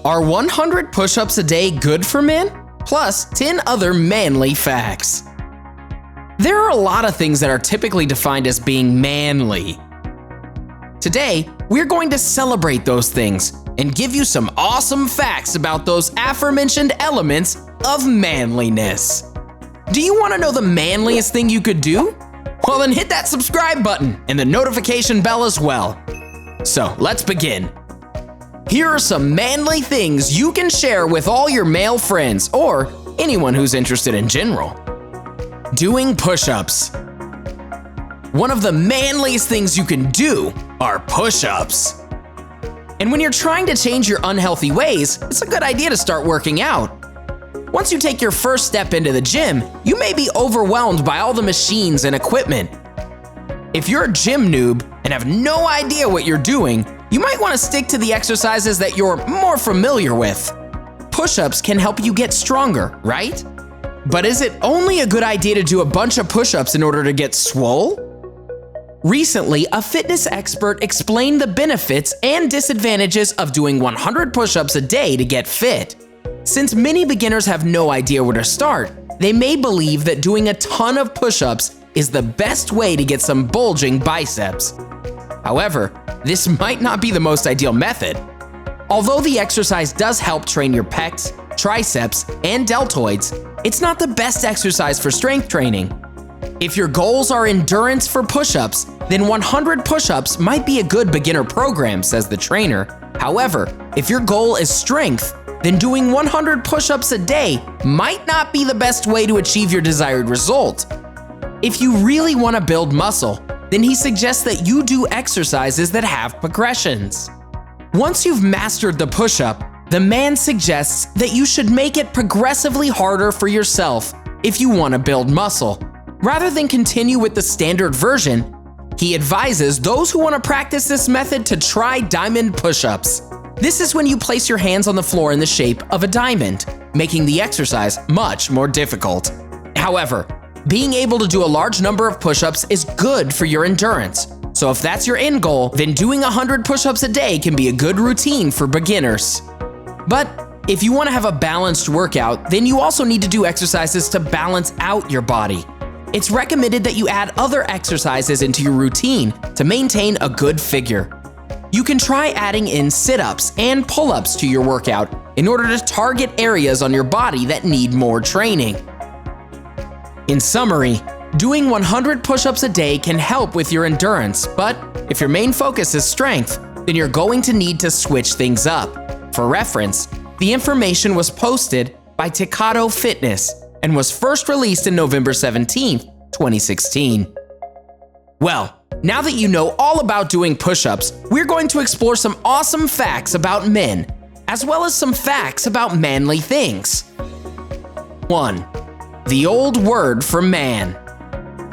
Are 100 push-ups a day good for men? Plus 10 other manly facts. There are a lot of things that are typically defined as being manly. Today, we're going to celebrate those things and give you some awesome facts about those aforementioned elements of manliness. Do you want to know the manliest thing you could do? Well, then hit that subscribe button and the notification bell as well. So let's begin. Here are some manly things you can share with all your male friends or anyone who's interested in general. Doing push-ups. One of the manliest things you can do are push-ups. And when you're trying to change your unhealthy ways, it's a good idea to start working out. Once you take your first step into the gym, you may be overwhelmed by all the machines and equipment. If you're a gym noob and have no idea what you're doing, you might want to stick to the exercises that you're more familiar with. Push-ups can help you get stronger, right? But is it only a good idea to do a bunch of push-ups in order to get swole? Recently, a fitness expert explained the benefits and disadvantages of doing 100 push-ups a day to get fit. Since many beginners have no idea where to start, they may believe that doing a ton of push-ups is the best way to get some bulging biceps. However, this might not be the most ideal method. Although the exercise does help train your pecs, triceps, and deltoids, it's not the best exercise for strength training. If your goals are endurance for push-ups, then 100 push-ups might be a good beginner program, says the trainer. However, if your goal is strength, then doing 100 push-ups a day might not be the best way to achieve your desired result. If you really want to build muscle, then he suggests that you do exercises that have progressions. Once you've mastered the push-up, the man suggests that you should make it progressively harder for yourself if you want to build muscle. Rather than continue with the standard version, he advises those who want to practice this method to try diamond push-ups. This is when you place your hands on the floor in the shape of a diamond, making the exercise much more difficult. However, being able to do a large number of push-ups is good for your endurance. So if that's your end goal, then doing 100 push-ups a day can be a good routine for beginners. But if you want to have a balanced workout, then you also need to do exercises to balance out your body. It's recommended that you add other exercises into your routine to maintain a good figure. You can try adding in sit-ups and pull-ups to your workout in order to target areas on your body that need more training. In summary, doing 100 push-ups a day can help with your endurance, but if your main focus is strength, then you're going to need to switch things up. For reference, the information was posted by Tecado Fitness and was first released in November 17, 2016. Well, now that you know all about doing push-ups, we're going to explore some awesome facts about men, as well as some facts about manly things. 1. The old word for man.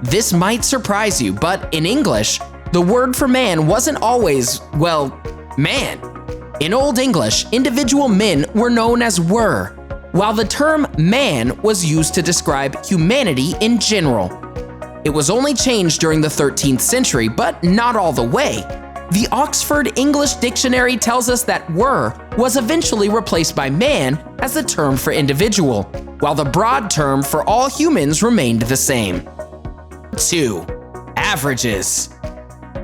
This might surprise you, but in English, the word for man wasn't always, well, man. In Old English, individual men were known as were, while the term man was used to describe humanity in general. It was only changed during the 13th century, but not all the way. The Oxford English Dictionary tells us that were was eventually replaced by man as the term for individual, while the broad term for all humans remained the same. 2. Averages.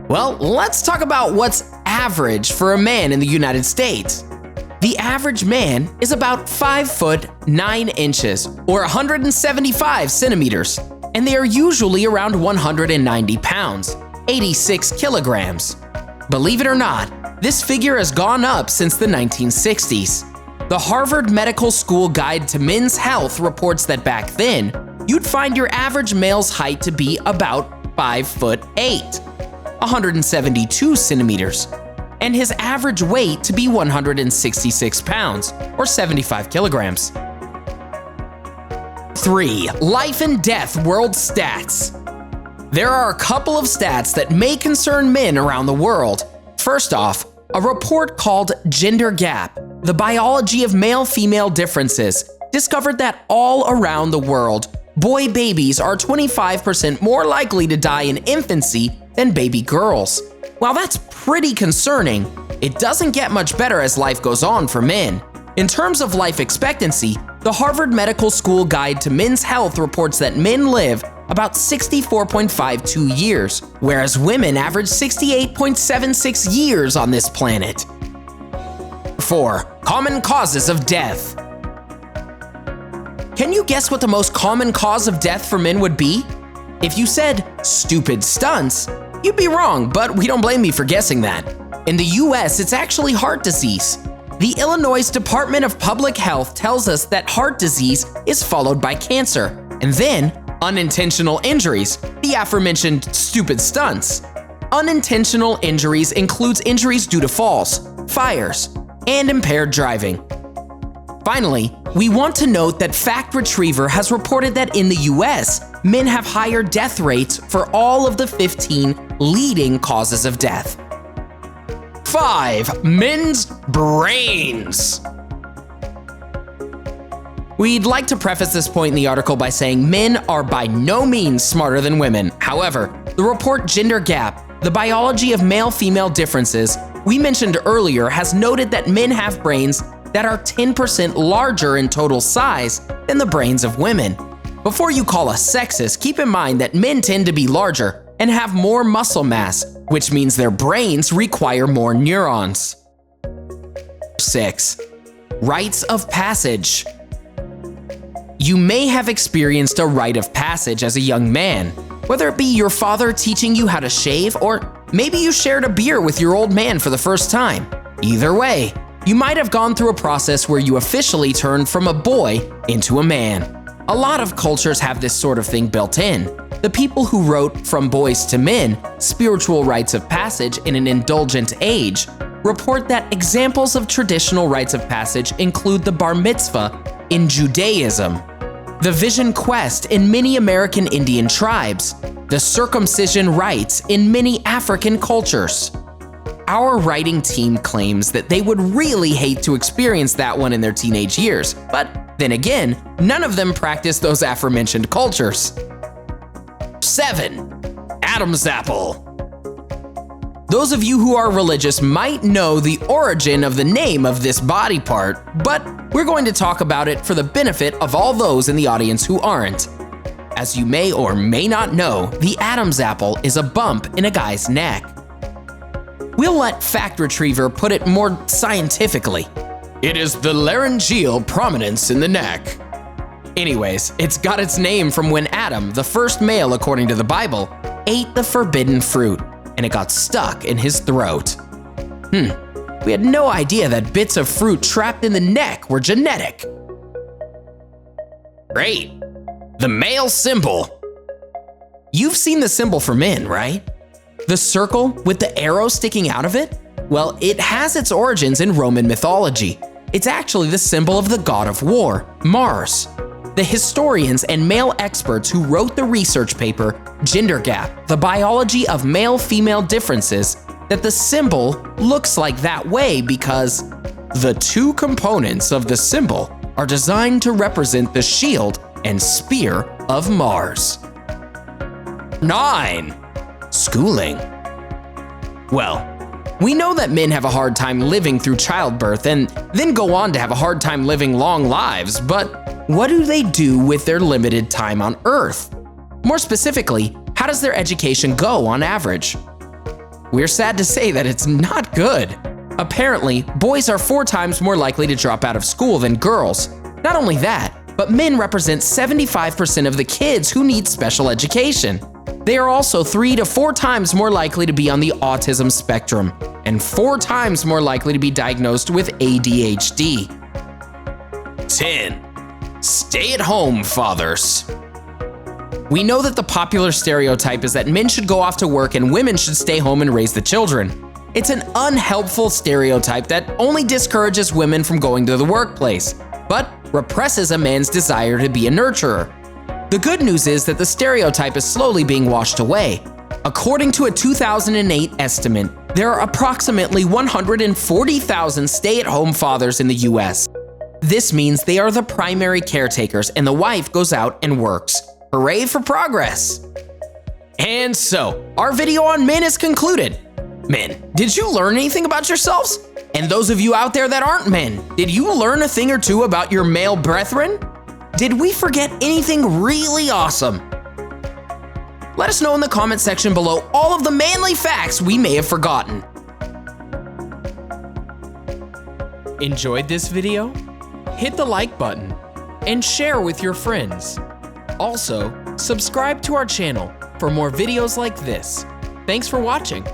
Well, let's talk about what's average for a man in the United States. The average man is about 5 foot 9 inches or 175 centimeters, and they are usually around 190 pounds, 86 kilograms. Believe it or not, this figure has gone up since the 1960s. The Harvard Medical School Guide to Men's Health reports that back then, you'd find your average male's height to be about 5 foot 8, 172 centimeters, and his average weight to be 166 pounds, or 75 kilograms. 3. Life and death world stats. There are a couple of stats that may concern men around the world. First off, a report called Gender Gap, the biology of male-female differences, discovered that all around the world, boy babies are 25% more likely to die in infancy than baby girls. While that's pretty concerning, it doesn't get much better as life goes on for men. In terms of life expectancy, the Harvard Medical School Guide to Men's Health reports that men live about 64.52 years, whereas women average 68.76 years on this planet. 4. Common causes of death. Can you guess what the most common cause of death for men would be? If you said stupid stunts, you'd be wrong, but we don't blame you for guessing that. In the US, it's actually heart disease. The Illinois Department of Public Health tells us that heart disease is followed by cancer, and then unintentional injuries, the aforementioned stupid stunts. Unintentional injuries includes injuries due to falls, fires, and impaired driving. Finally, we want to note that Fact Retriever has reported that in the US, men have higher death rates for all of the 15 leading causes of death. 5. Men's brains. We'd like to preface this point in the article by saying men are by no means smarter than women. However, the report Gender Gap, the biology of male-female differences we mentioned earlier has noted that men have brains that are 10% larger in total size than the brains of women. Before you call us sexist, keep in mind that men tend to be larger and have more muscle mass, which means their brains require more neurons. 6. Rites of Passage. You may have experienced a rite of passage as a young man, whether it be your father teaching you how to shave, or maybe you shared a beer with your old man for the first time. Either way, you might have gone through a process where you officially turned from a boy into a man. A lot of cultures have this sort of thing built in. The people who wrote From Boys to Men, Spiritual Rites of Passage in an Indulgent Age, report that examples of traditional rites of passage include the bar mitzvah in Judaism, the vision quest in many American Indian tribes, the circumcision rites in many African cultures. Our writing team claims that they would really hate to experience that one in their teenage years, but then again, none of them practice those aforementioned cultures. 7. Adam's apple. Those of you who are religious might know the origin of the name of this body part, but we're going to talk about it for the benefit of all those in the audience who aren't. As you may or may not know, the Adam's apple is a bump in a guy's neck. We'll let Fact Retriever put it more scientifically. It is the laryngeal prominence in the neck. Anyways, it's got its name from when Adam, the first male according to the Bible, ate the forbidden fruit, and it got stuck in his throat. We had no idea that bits of fruit trapped in the neck were genetic. Great. The male symbol. You've seen the symbol for men, right? The circle with the arrow sticking out of it? Well, it has its origins in Roman mythology. It's actually the symbol of the god of war, Mars. The historians and male experts who wrote the research paper, Gender Gap, the biology of male-female differences, that the symbol looks like that way because the two components of the symbol are designed to represent the shield and spear of Mars. 9. Schooling. Well, we know that men have a hard time living through childbirth and then go on to have a hard time living long lives, but what do they do with their limited time on Earth? More specifically, how does their education go on average? We're sad to say that it's not good. Apparently, boys are 4 times more likely to drop out of school than girls. Not only that, but men represent 75% of the kids who need special education. They are also 3 to 4 times more likely to be on the autism spectrum and 4 times more likely to be diagnosed with ADHD. 10. Stay-at-home fathers. We know that the popular stereotype is that men should go off to work and women should stay home and raise the children. It's an unhelpful stereotype that only discourages women from going to the workplace, but represses a man's desire to be a nurturer. The good news is that the stereotype is slowly being washed away. According to a 2008 estimate, there are approximately 140,000 stay-at-home fathers in the US. This means they are the primary caretakers and the wife goes out and works. Hooray for progress! And so, our video on men is concluded. Men, did you learn anything about yourselves? And those of you out there that aren't men, did you learn a thing or two about your male brethren? Did we forget anything really awesome? Let us know in the comment section below all of the manly facts we may have forgotten. Enjoyed this video? Hit the like button and share with your friends. Also, subscribe to our channel for more videos like this. Thanks for watching.